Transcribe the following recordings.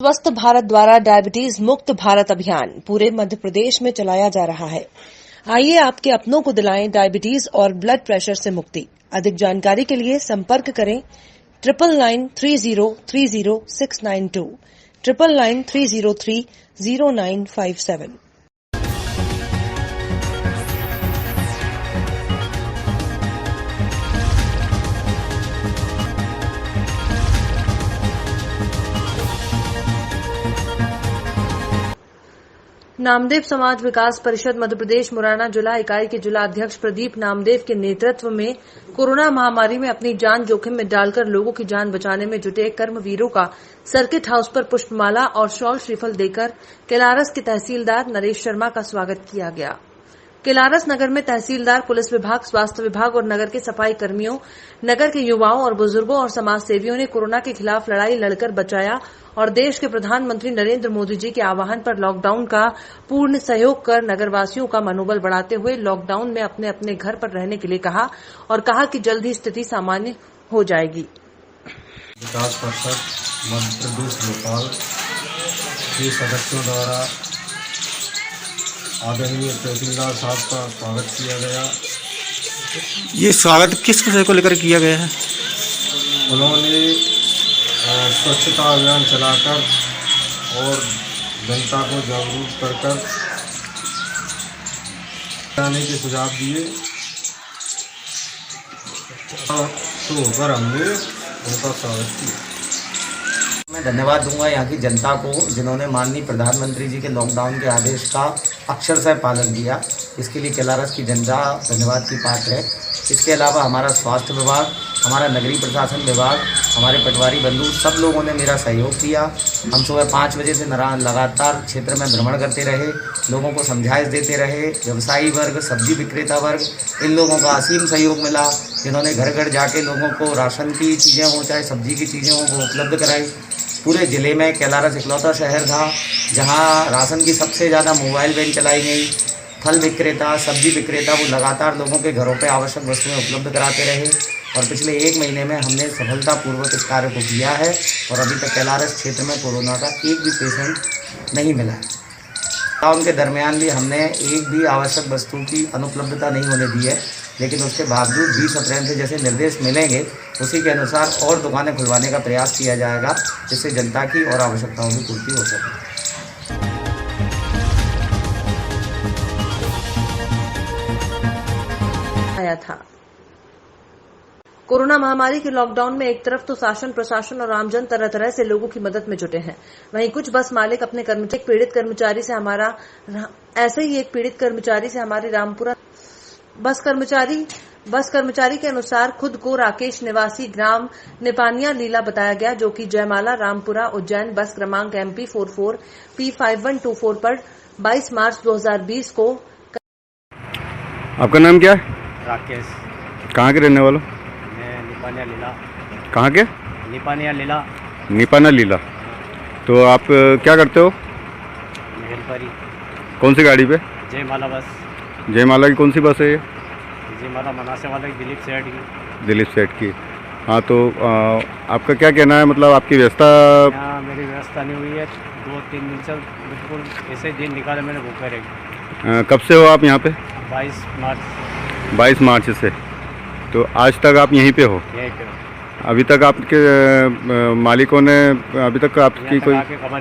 स्वस्थ भारत द्वारा डायबिटीज मुक्त भारत अभियान पूरे मध्य प्रदेश में चलाया जा रहा है। आइए आपके अपनों को दिलाएं डायबिटीज और ब्लड प्रेशर से मुक्ति। अधिक जानकारी के लिए संपर्क करें 9993030692 9993030957। नामदेव समाज विकास परिषद मध्य प्रदेश मुरैना जिला इकाई के जिला अध्यक्ष प्रदीप नामदेव के नेतृत्व में कोरोना महामारी में अपनी जान जोखिम में डालकर लोगों की जान बचाने में जुटे कर्मवीरों का सर्किट हाउस पर पुष्पमाला और शॉल श्रीफल देकर केलारस के तहसीलदार नरेश शर्मा का स्वागत किया गया। केलारस नगर में तहसीलदार, पुलिस विभाग, स्वास्थ्य विभाग और नगर के सफाई कर्मियों, नगर के युवाओं और बुजुर्गों और समाज सेवियों ने कोरोना के खिलाफ लड़ाई लड़कर बचाया और देश के प्रधानमंत्री नरेंद्र मोदी जी के आह्वान पर लॉकडाउन का पूर्ण सहयोग कर नगरवासियों का मनोबल बढ़ाते हुए लॉकडाउन में अपने अपने घर पर रहने के लिए कहा और कहा कि जल्द ही स्थिति सामान्य हो जाएगी। विकास परिषद मध्य प्रदेश भोपाल के सदस्यों द्वारा आदरणीय तहसीलदार साहब का स्वागत किया गया। ये स्वागत किस विषय को लेकर किया गया है? उन्होंने स्वच्छता अभियान चलाकर और जनता को जागरूक कर जाने के सुझाव दिए, तो होकर हमने उनका स्वागत किया। मैं धन्यवाद दूंगा यहाँ की जनता को जिन्होंने माननीय प्रधानमंत्री जी के लॉकडाउन के आदेश का अक्षरशः पालन किया। इसके लिए केलारस की जनता धन्यवाद की पात्र है। इसके अलावा हमारा स्वास्थ्य विभाग, हमारा नगरीय प्रशासन विभाग, हमारे पटवारी बंधु सब लोगों ने मेरा सहयोग किया। हम सुबह 5 बजे से लगातार क्षेत्र में भ्रमण करते रहे, लोगों को समझाइश देते रहे। व्यवसायी वर्ग, सब्जी विक्रेता वर्ग, इन लोगों का असीम सहयोग मिला, जिन्होंने घर घर जाके लोगों को राशन की चीज़ें हों चाहे सब्जी की चीज़ें हों वो उपलब्ध कराई। पूरे ज़िले में केलारस इकलौता शहर था जहाँ राशन की सबसे ज़्यादा मोबाइल वैन चलाई गई। फल विक्रेता, सब्जी विक्रेता वो लगातार लोगों के घरों पे आवश्यक वस्तुएं उपलब्ध कराते रहे और पिछले 1 महीने में हमने सफलतापूर्वक इस कार्य को किया है और अभी तक केलारस क्षेत्र में कोरोना का एक भी पेशेंट नहीं मिला है। लॉकडाउन के दरमियान भी हमने एक भी आवश्यक वस्तु की अनुपलब्धता नहीं होने दी है, लेकिन उसके बावजूद 20 अप्रैल से जैसे निर्देश मिलेंगे उसी के अनुसार और दुकानें खुलवाने का प्रयास किया जाएगा, जिससे जनता की और आवश्यकताओं की पूर्ति हो सके। आया था। कोरोना महामारी के लॉकडाउन में एक तरफ तो शासन प्रशासन और आमजन तरह तरह से लोगों की मदद में जुटे हैं, वहीं कुछ बस मालिक अपने एक पीड़ित कर्मचारी से हमारे रामपुरा बस कर्मचारी के अनुसार खुद को राकेश निवासी ग्राम निपानिया लीला बताया गया, जो कि जयमाला रामपुरा उज्जैन बस क्रमांक MP 44 P5124 पर 22 मार्च 2020 को। आपका नाम क्या है? राकेश। कहाँ के रहने वालों? मैं निपानिया लीला। कहाँ के? निपानिया लीला। निपाना लीला। तो आप क्या करते हो? हेल्परी। कौन सी गाड़ी पे? जयमाला बस। जयमाला की कौन सी बस है ये? जयमाला मनासे वाला दिलीप सेठ की। दिलीप सेठ की। हाँ, तो आपका क्या कहना है, मतलब आपकी व्यवस्था? यहाँ मेरी व्यवस्था नहीं हुई है, 2-3 दिन से बिल्कुल ऐसे दिन निकाले मैंने भूखे रह। कब से हो आप यहाँ पे? 22 मार्च। 22 मार्च से। तो आज तक आप यहीं पे हो? यहीं पे। अभी तक आपके मालिकों ने अभी तक आपकी कोई खबर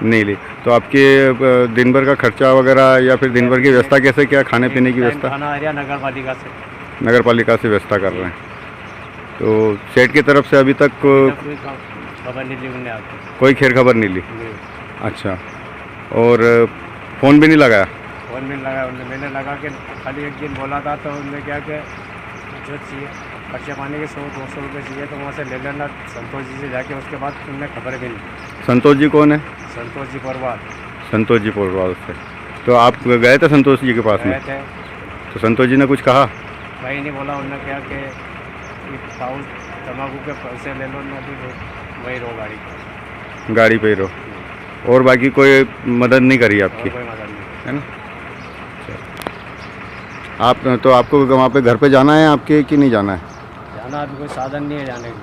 नहीं ली? तो आपके दिन भर का खर्चा वगैरह या फिर दिन भर की व्यवस्था कैसे, क्या खाने पीने की व्यवस्था? खाना आ रहा नगर पालिका से व्यवस्था कर रहे हैं। तो सेठ की तरफ से अभी तक कोई खबर नहीं ली उन्होंने आपको? कोई खैर खबर नहीं ली। अच्छा, और फ़ोन भी नहीं लगाया? फ़ोन भी लगा, मैंने लगा के खाली एक दिन बोला था, तो उन्होंने क्या कि जो चाहिए खर्चा पानी के 100-200 रुपये चाहिए तो वहाँ से ले लेना संतोष जी से जाके। उसके बाद उन्हें खबर भी नहीं। संतोष जी कौन है? संतोष जी पोरवाल। संतोष जी पोरवाल से। तो आप गए थे संतोष जी के पास में? थे। तो संतोष जी ने कुछ कहा? कहीं नहीं बोला। उन्होंने क्या कि पाउच तम्बाकू के पैसे ले लो, नहीं वही रहो गाड़ी पे ही रहो, और बाकी कोई मदद नहीं करी आपकी? कोई मदद नहीं है ना। आप तो आपको वहाँ पे घर पे जाना है आपके कि नहीं जाना है? जाना, अभी कोई साधन नहीं है जाने का।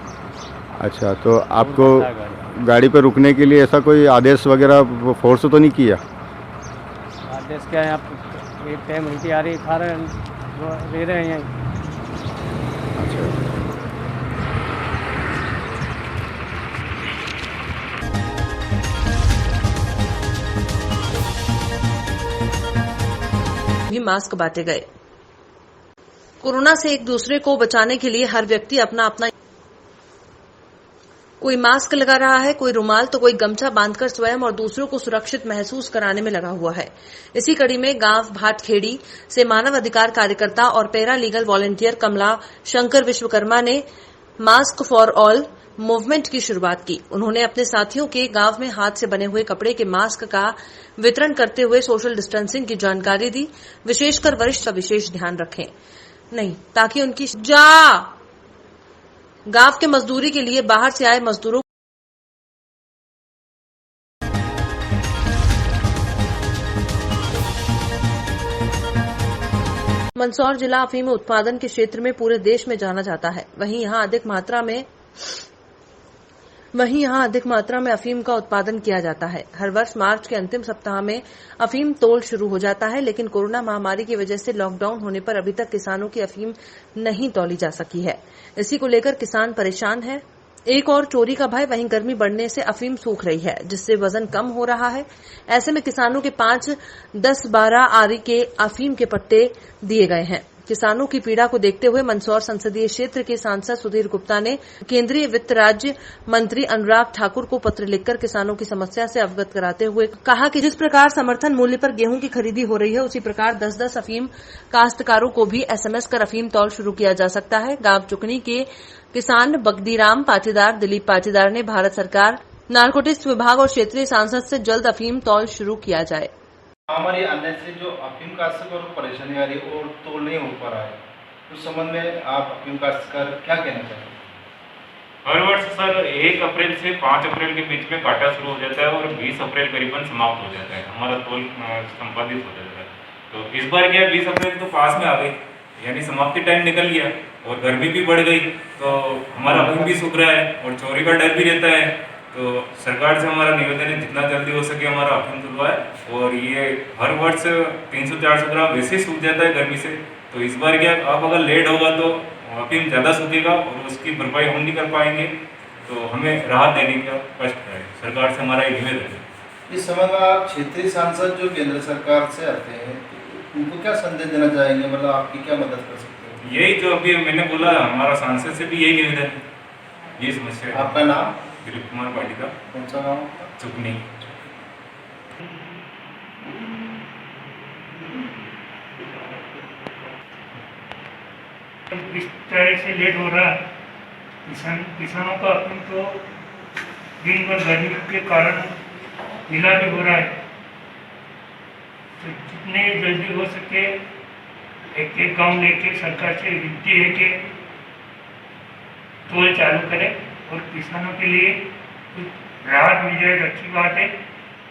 अच्छा, तो आपको गाड़ी पे रुकने के लिए ऐसा कोई आदेश वगैरह फोर्स तो नहीं किया? आदेश क्या है, आप एक टाइम उल्टी आ रही खा रहे हैं, रह रहे हैं। अच्छा। भी मास्क बांटे गए। कोरोना से एक दूसरे को बचाने के लिए हर व्यक्ति अपना अपना, कोई मास्क लगा रहा है, कोई रुमाल तो कोई गमछा बांधकर स्वयं और दूसरों को सुरक्षित महसूस कराने में लगा हुआ है। इसी कड़ी में गांव भाटखेड़ी से मानव अधिकार कार्यकर्ता और पैरा लीगल वॉलंटियर कमला शंकर विश्वकर्मा ने मास्क फॉर ऑल मूवमेंट की शुरुआत की। उन्होंने अपने साथियों के गांव में हाथ से बने हुए कपड़े के मास्क का वितरण करते हुए सोशल डिस्टेंसिंग की जानकारी दी। विशेषकर वरिष्ठ का विशेष ध्यान रखें नहीं, ताकि उनकी गांव के मजदूरी के लिए बाहर से आए मजदूरों मंदसौर जिला अफीम उत्पादन के क्षेत्र में पूरे देश में जाना जाता है। वहीं यहां अधिक मात्रा में अफीम का उत्पादन किया जाता है। हर वर्ष मार्च के अंतिम सप्ताह में अफीम तोल शुरू हो जाता है, लेकिन कोरोना महामारी की वजह से लॉकडाउन होने पर अभी तक किसानों की अफीम नहीं तौली जा सकी है। इसी को लेकर किसान परेशान है। एक और चोरी का भय, वहीं गर्मी बढ़ने से अफीम सूख रही है, जिससे वजन कम हो रहा है। ऐसे में किसानों के 5, 10, 12 आरी के अफीम के पट्टे दिए गए हैं। किसानों की पीड़ा को देखते हुए मंदसौर संसदीय क्षेत्र के सांसद सुधीर गुप्ता ने केंद्रीय वित्त राज्य मंत्री अनुराग ठाकुर को पत्र लिखकर किसानों की समस्या से अवगत कराते हुए कहा कि जिस प्रकार समर्थन मूल्य पर गेहूं की खरीदी हो रही है, उसी प्रकार 10-10 अफीम काश्तकारों को भी SMS कर अफीम तौल शुरू किया जा सकता है। गांव चुकनी के किसान बगदीराम पाटीदार, दिलीप पाटीदार ने भारत सरकार, नारकोटिक्स विभाग और क्षेत्रीय सांसद से जल्द अफीम तौल शुरू किया जाए। हमारे आने से जो अफीम काश्तकार को परेशानी आ रही है और तोल नहीं हो पा रहा है, उस संबंध में आप अफीम काश्तकार क्या कहना चाहेंगे? हर वर्ष सर 1 अप्रैल से 5 अप्रैल के बीच में काटा शुरू हो जाता है और 20 अप्रैल करीबन समाप्त हो जाता है, हमारा तोल संपादित हो जाता है। तो इस बार क्या 20 अप्रैल तो पास में आ गई, यानी समाप्ति टाइम निकल गया और गर्मी भी बढ़ गई, तो हमारा अफीम भी सूख रहा है और चोरी का डर भी रहता है। तो सरकार से हमारा निवेदन है जितना जल्दी हो सके हमारा अफीम तुलवाए। और ये हर वर्ष 300-400 ग्राम वैसे सूख जाता है गर्मी से, तो इस बार क्या आप अगर लेट होगा तो अफीम ज़्यादा सूखेगा और उसकी भरपाई हम नहीं कर पाएंगे, तो हमें राहत देने का कष्ट है। सरकार से हमारा ये निवेदन है। इस समय में आप क्षेत्रीय सांसद जो केंद्र सरकार से आते हैं, उनको क्या संदेश देना चाहेंगे, मतलब आपकी क्या मदद कर सकते हैं? यही जो अभी मैंने बोला, हमारा सांसद से भी यही निवेदन है, ये समस्या। आपका नाम? दिलीप कुमार पाटीदार। कौन सा गाँव? चुकनी। इस तरह से लेट हो रहा है, किसानों का अफीम तो दिन भर गर्मी के कारण ढीला भी हो रहा है। तो जितने जल्दी हो सके एक गांव लेके सरकार से विनती है कि तोल चालू करें और किसानों के लिए कुछ राहत मिल जाए, अच्छी बात है।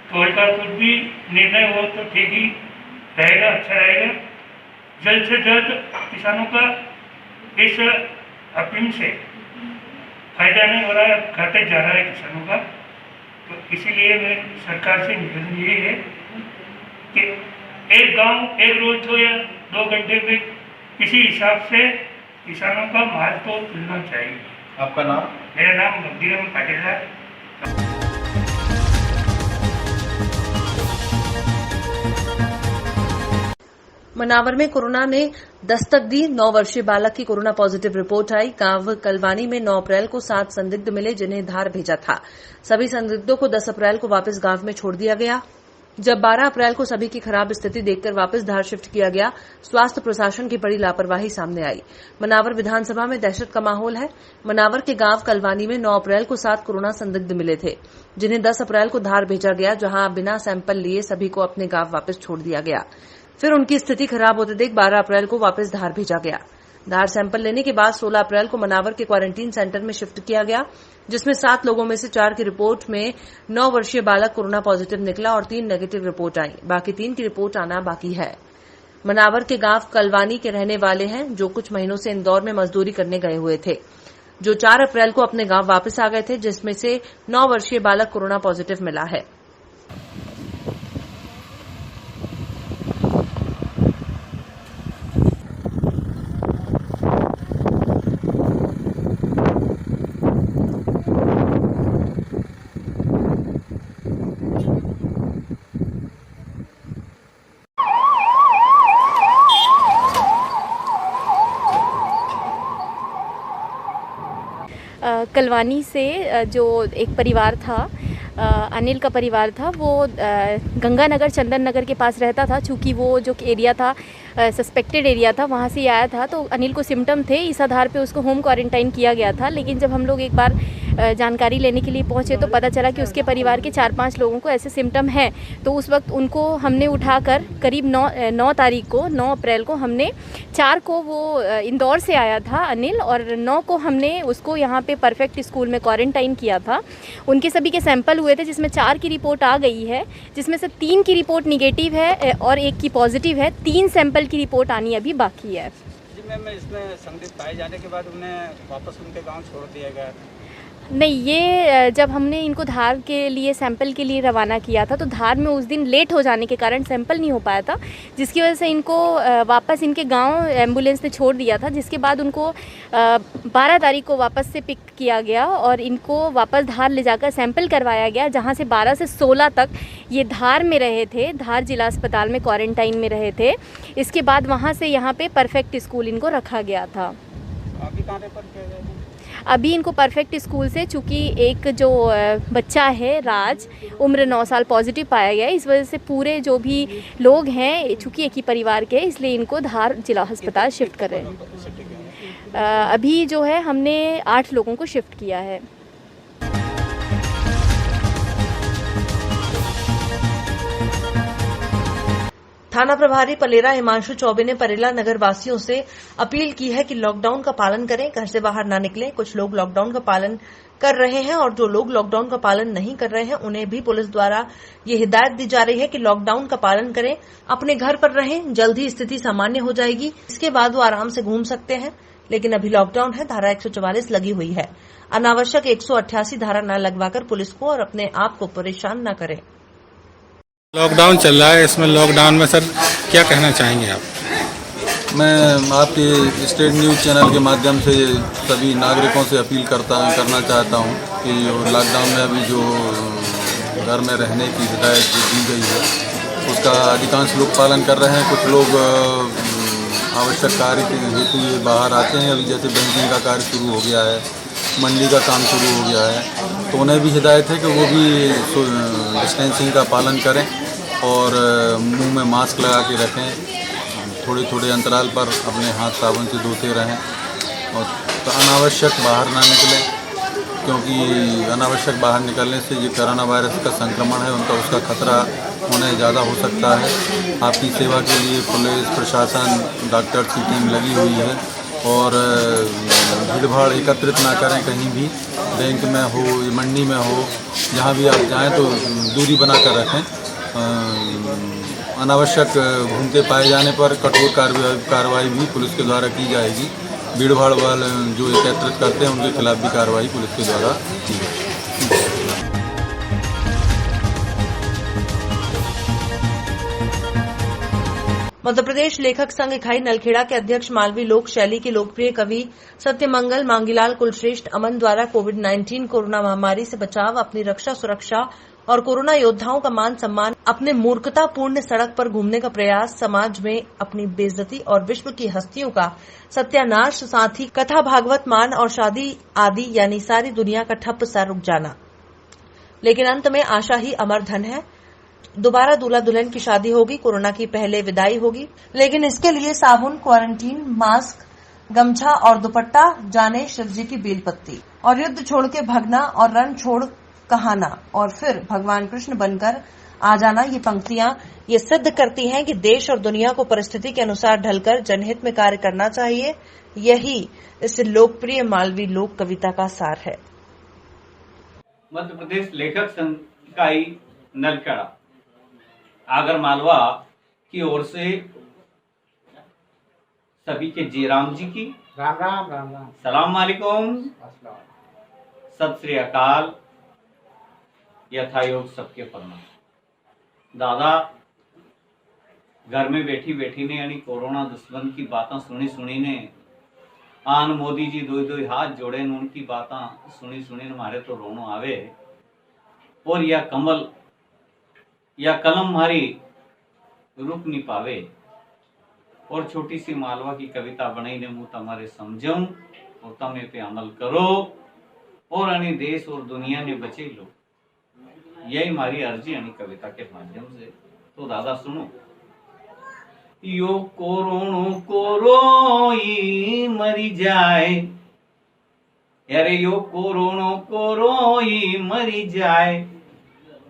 तोल का कुछ भी निर्णय हो तो ठीक ही रहेगा, अच्छा रहेगा। जल्द से जल्द किसानों का इस अफीम से फायदा नहीं हो रहा है, घाटे जा रहा है किसानों का। तो इसीलिए मैं सरकार से निवेदन यही है कि एक गांव एक रोज 2 या 2 घंटे में किसी हिसाब से किसानों का माल तो मिलना चाहिए। आपका नाम? मेरा नाम बगदीराम पाटीदार। मनावर में कोरोना ने दस्तक दी। 9 वर्षीय बालक की कोरोना पॉजिटिव रिपोर्ट आई। गांव कलवानी में 9 अप्रैल को 7 संदिग्ध मिले, जिन्हें धार भेजा था। सभी संदिग्धों को 10 अप्रैल को वापस गांव में छोड़ दिया गया। जब 12 अप्रैल को सभी की खराब स्थिति देखकर वापस धार शिफ्ट किया गया, स्वास्थ्य प्रशासन की बड़ी लापरवाही सामने आई। मनावर विधानसभा में दहशत का माहौल है। मनावर के गांव कलवानी में 9 अप्रैल को 7 कोरोना संदिग्ध मिले थे, जिन्हें 10 अप्रैल को धार भेजा गया, जहां बिना सैंपल लिए सभी को अपने गांव वापस छोड़ दिया गया। फिर उनकी स्थिति खराब होते देख 12 अप्रैल को वापस धार भेजा गया। धार सैंपल लेने के बाद 16 अप्रैल को मनावर के क्वारंटीन सेंटर में शिफ्ट किया गया, जिसमें 7 लोगों में से 4 की रिपोर्ट में 9 वर्षीय बालक कोरोना पॉजिटिव निकला और 3 नेगेटिव रिपोर्ट आई। बाकी 3 की रिपोर्ट आना बाकी है। मनावर के गांव कलवानी के रहने वाले हैं, जो कुछ महीनों से इंदौर में मजदूरी करने गए हुए थे। जो 4 अप्रैल को अपने गांव वापस आ गए थे, जिसमें से 9 वर्षीय बालक कोरोना पॉजिटिव मिला है। कलवानी से जो एक परिवार था, अनिल का परिवार था, वो गंगानगर चंदन नगर के पास रहता था। चूँकि वो जो एरिया था सस्पेक्टेड एरिया था, वहाँ से आया था, तो अनिल को सिम्टम थे, इस आधार पे उसको होम क्वारंटाइन किया गया था। लेकिन जब हम लोग एक बार जानकारी लेने के लिए पहुँचे तो पता चला कि उसके परिवार के 4-5 लोगों को ऐसे सिम्टम हैं। तो उस वक्त उनको हमने उठाकर करीब 9 तारीख को, 9 अप्रैल को हमने 4 को वो इंदौर से आया था अनिल, और 9 को हमने उसको यहाँ पे परफेक्ट स्कूल में क्वारंटाइन किया था। उनके सभी के सैंपल हुए थे, जिसमें 4 की रिपोर्ट आ गई है, जिसमें से 3 की रिपोर्ट निगेटिव है और 1 की पॉजिटिव है। 3 सैंपल की रिपोर्ट आनी अभी बाकी है। जी मैम, इसमें संदिग्ध पाए जाने के बाद उन्हें वापस उनके गाँव छोड़ दिया गया। नहीं, ये जब हमने इनको धार के लिए सैंपल के लिए रवाना किया था, तो धार में उस दिन लेट हो जाने के कारण सैंपल नहीं हो पाया था, जिसकी वजह से इनको वापस इनके गांव एम्बुलेंस ने छोड़ दिया था। जिसके बाद उनको 12 तारीख को वापस से पिक किया गया और इनको वापस धार ले जाकर सैंपल करवाया गया, जहां से 12 से 16 तक ये धार में रहे थे, धार जिला अस्पताल में क्वारंटाइन में रहे थे। इसके बाद वहाँ से यहाँ पे परफेक्ट स्कूल इनको रखा गया था। अभी कहाँ रेफर किया गया? अभी इनको परफेक्ट स्कूल से, चूँकि एक जो बच्चा है राज, उम्र 9 साल, पॉजिटिव पाया गया है। इस वजह से पूरे जो भी लोग हैं, चूँकि एक ही परिवार के, इसलिए इनको धार जिला अस्पताल शिफ्ट कर रहे हैं। अभी जो है हमने 8 लोगों को शिफ्ट किया है। थाना प्रभारी पलेरा हिमांशु चौबे ने परेला नगर वासियों से अपील की है कि लॉकडाउन का पालन करें, घर से बाहर ना निकलें। कुछ लोग लॉकडाउन का पालन कर रहे हैं और जो लोग लॉकडाउन का पालन नहीं कर रहे हैं, उन्हें भी पुलिस द्वारा ये हिदायत दी जा रही है कि लॉकडाउन का पालन करें, अपने घर पर रहें। जल्द ही स्थिति सामान्य हो जाएगी, इसके बाद वो आराम से घूम सकते हैं। लेकिन अभी लॉकडाउन है, धारा 144 लगी हुई है। अनावश्यक 188 धारा न लगवाकर पुलिस को और अपने आप को परेशान न करें। लॉकडाउन चल रहा है, इसमें लॉकडाउन में सर क्या कहना चाहेंगे आप? मैं आपके स्टेट न्यूज़ चैनल के माध्यम से सभी नागरिकों से अपील करना चाहता हूं कि लॉकडाउन में अभी जो घर में रहने की हिदायत दी गई है, उसका अधिकांश लोग पालन कर रहे हैं। कुछ लोग आवश्यक कार्य के हेतु ये बाहर आते हैं। अभी जैसे बैंकिंग का कार्य शुरू हो गया है, मंडी का काम शुरू हो गया है, तो उन्हें भी हिदायत है कि वो भी डिस्टेंसिंग का पालन करें और मुंह में मास्क लगा के रखें। थोड़े थोड़े अंतराल पर अपने हाथ साबुन से धोते रहें और तो अनावश्यक बाहर ना निकलें, क्योंकि अनावश्यक बाहर निकलने से ये कोरोना वायरस का संक्रमण है, उसका खतरा होने ज़्यादा हो सकता है। आपकी सेवा के लिए पुलिस प्रशासन, डॉक्टर की टीम लगी हुई है और भीड़ भाड़ एकत्रित ना करें कहीं भी, बैंक में हो, मंडी में हो, जहाँ भी आप जाएं तो दूरी बना कर रखें। अनावश्यक घूमते पाए जाने पर कठोर कार्रवाई भी पुलिस के द्वारा की जाएगी। भीड़ भाड़ वाले जो एकत्रित करते हैं उनके खिलाफ भी कार्रवाई पुलिस के द्वारा की जाएगी। मध्य प्रदेश लेखक संघ इकाई नलखेड़ा के अध्यक्ष मालवी लोक शैली के लोकप्रिय कवि सत्यमंगल मांगीलाल कुलश्रेष्ठ अमन द्वारा कोविड-19 कोरोना महामारी से बचाव, अपनी रक्षा सुरक्षा और कोरोना योद्धाओं का मान सम्मान, अपने मूर्खतापूर्ण सड़क पर घूमने का प्रयास, समाज में अपनी बेइज्जती और विश्व की हस्तियों का सत्यानाश, साथ ही कथा, भागवत, मान और शादी आदि, यानी सारी दुनिया का ठप्प सा रुक जाना। लेकिन अंत में आशा ही अमर धन है। दोबारा दूल्हा दुल्हन की शादी होगी, कोरोना की पहले विदाई होगी, लेकिन इसके लिए साबुन, क्वारंटीन, मास्क, गमछा और दुपट्टा, जाने शिव जी की बेलपत्ती, और युद्ध छोड़ के भगना और रण छोड़ कहाना और फिर भगवान कृष्ण बनकर आ जाना। ये पंक्तियां ये सिद्ध करती हैं कि देश और दुनिया को परिस्थिति के अनुसार ढलकर जनहित में कार्य करना चाहिए। यही इस लोकप्रिय मालवी लोक कविता का सार है। मध्य प्रदेश लेखक संघ इकाई नलखेड़ा आगर मालवा की ओर से सभी के जयराम जी की राम राम राम राम। सलाम वालेकुम, सत श्री अकाल, यथायोग सबके फरमा। दादा घर में बैठी बैठी ने यानी कोरोना दुश्मन की बातें सुनी सुनी ने आन मोदी जी दो दो हाथ जोड़े ने उनकी बातें सुनी सुनी ने मारे तो रोनो आवे। और यह कमल या कलम मारी रुक नहीं पावे। और छोटी सी मालवा की कविता बनाई ने मुँह तुम्हारे समझाऊं और तमे पे अमल करो और अने देश और दुनिया ने बचे लो। यही हमारी अर्जी यानी कविता के माध्यम से। तो दादा सुनो, यो कोरोनो कोरोई मरी जाए, अरे यो कोरोनो कोरोई मरी जाए,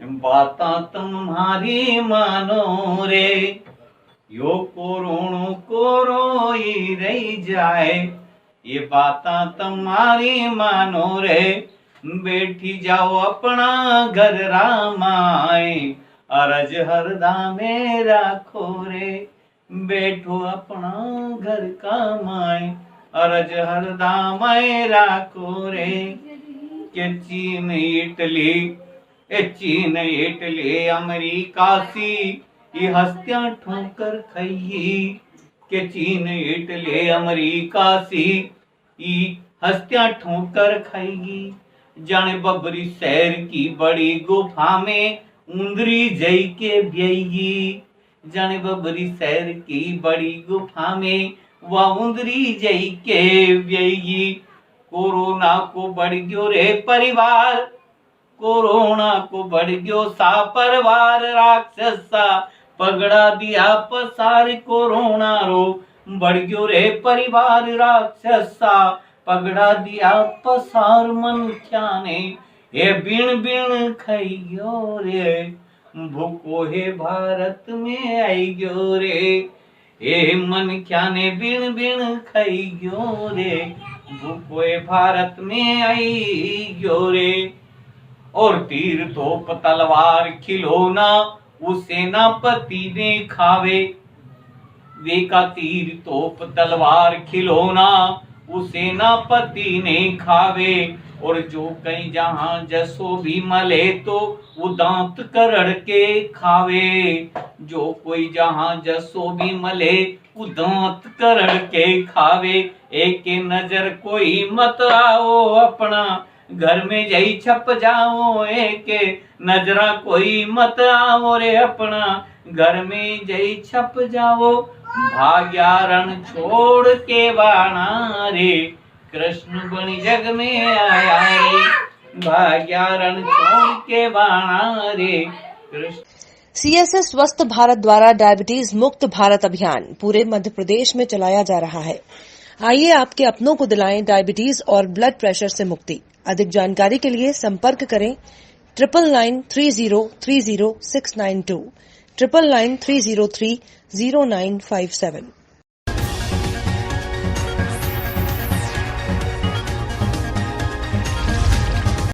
बाता तुम्हारी मानो रे, यो कोरोनो कोरोई रही जाए, ये बाता तुम्हारी मानो रे, बैठी जाओ अपना घर रामाए, अरज हरदा में राखो रे, बैठो अपना घर का माए, अरज हरदा में राखो रे। के चीन इटली अमेरिका सी ये हस्तियां ठोकर खाई, के चीन इटली अमेरिका सी ये हस्तियां ठोकर खाएगी। जाने बबरी शहर की बड़ी गुफा में उंदरी जई के ब्याएगी, जाने बबरी शहर की बड़ी गुफा में वह उंदरी जई के ब्याएगी। कोरोना को बढ़ गयो रे परिवार, कोरोना को बढ़ गयो सा परिवार, राक्षसा पगड़ा दिया पसार, कोरोना रो बढ़ गयो रे परिवार, राक्षसा पगड़ा दिया पसार। मन क्या ने ये बिन बिन खाइयो रे, भूखो हे भारत में आई गयो रे, ए मन क्या ने बिन बिन खाइयो रे, भूखो हे भारत में आई गयो रे। और तीर तोप तलवार खिलौना उस सेनापति ने खावे, वे का तीर तोप तलवार खिलौना उस सेनापति ने खावे। और जो कहीं जहां जसो भी मले तो वो दांत करड़ के खावे, जो कोई जहां जसो भी मले वो दांत करड़ के खावे। एक नजर कोई मत आओ अपना घर में जई छप जाओ, एक नजरा कोई मत आओ रे अपना घर में जई छप जाओ। भाग्या रण छोड़ के बाणा रे, कृष्ण बनी जग में आया रे, भाग्या रण छोड़ के बाणा रे कृष्ण। सीएसएस स्वस्थ भारत द्वारा डायबिटीज मुक्त भारत अभियान पूरे मध्य प्रदेश में चलाया जा रहा है। आइए आपके अपनों को दिलाएं डायबिटीज और ब्लड प्रेशर से मुक्ति। अधिक जानकारी के लिए संपर्क करें 9993030692 9993030957।